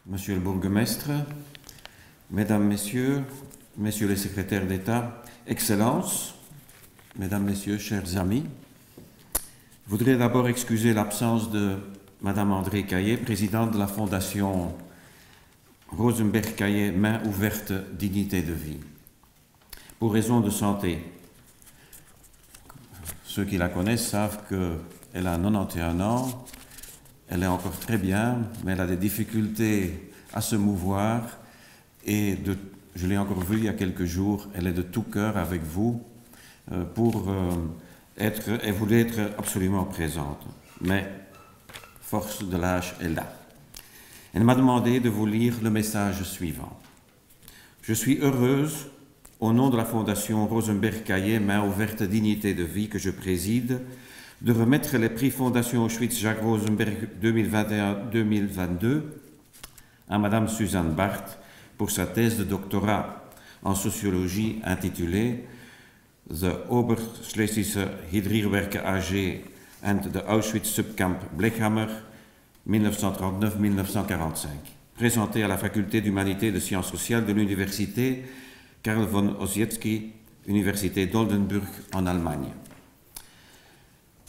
Monsieur le bourgmestre, Mesdames, Messieurs, Messieurs les secrétaires d'État, Excellences, Mesdames, Messieurs, chers amis, je voudrais d'abord excuser l'absence de Madame André Caillé, présidente de la Fondation Rosenberg Caillé, Main ouverte, dignité de vie, pour raison de santé. Ceux qui la connaissent savent qu'elle a 91 ans, elle est encore très bien, mais elle a des difficultés à se mouvoir et je l'ai encore vue il y a quelques jours, elle est de tout cœur avec vous elle voulait être absolument présente, mais force de l'âge est là. Elle m'a demandé de vous lire le message suivant. Je suis heureuse, au nom de la Fondation Rosenberg Caillé, Main ouverte, dignité de vie que je préside, de remettre les prix Fondation Auschwitz-Jacques Rosenberg 2021-2022 à Madame Suzanne Barth pour sa thèse de doctorat en sociologie intitulée The Oberschlesische Hydrierwerke AG and the Auschwitz Subcamp Blechhammer 1939-1945, présentée à la Faculté d'Humanité et de Sciences sociales de l'Université Karl von Ossietzky, Université d'Oldenburg en Allemagne.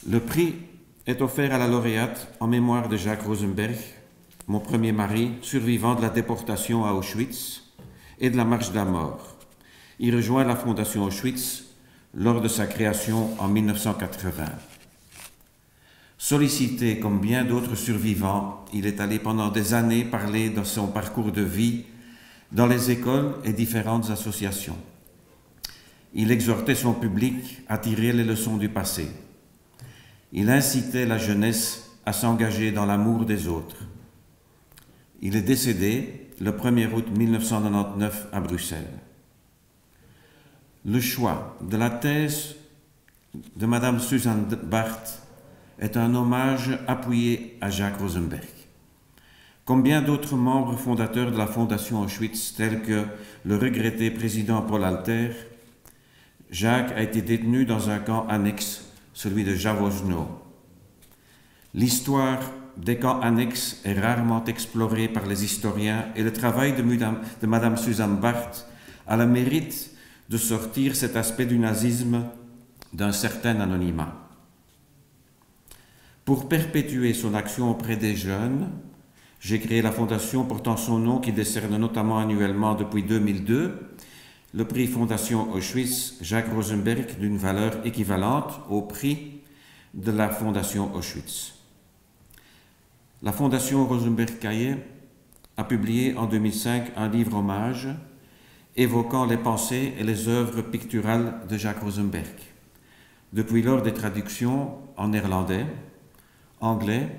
Le prix est offert à la lauréate en mémoire de Jacques Rosenberg, mon premier mari, survivant de la déportation à Auschwitz et de la marche de la mort. Il rejoint la Fondation Auschwitz lors de sa création en 1980. Sollicité comme bien d'autres survivants, il est allé pendant des années parler de son parcours de vie dans les écoles et différentes associations. Il exhortait son public à tirer les leçons du passé. Il incitait la jeunesse à s'engager dans l'amour des autres. Il est décédé le 1er août 1999 à Bruxelles. Le choix de la thèse de Madame Suzanne Barth est un hommage appuyé à Jacques Rosenberg. Comme bien d'autres membres fondateurs de la Fondation Auschwitz, tels que le regretté président Paul Alter, Jacques a été détenu dans un camp annexe, celui de Jaworzno. L'histoire des camps annexes est rarement explorée par les historiens et le travail de Madame Suzanne Barth a le mérite de sortir cet aspect du nazisme d'un certain anonymat. Pour perpétuer son action auprès des jeunes, j'ai créé la fondation portant son nom qui décerne notamment annuellement depuis 2002 le prix Fondation Auschwitz Jacques Rosenberg d'une valeur équivalente au prix de la Fondation Auschwitz. La Fondation Rosenberg Caillé a publié en 2005 un livre hommage évoquant les pensées et les œuvres picturales de Jacques Rosenberg. Depuis lors, des traductions en néerlandais, anglais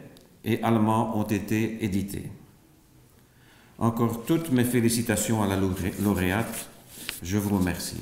et allemand ont été éditées. Encore toutes mes félicitations à la lauréate. Je vous remercie.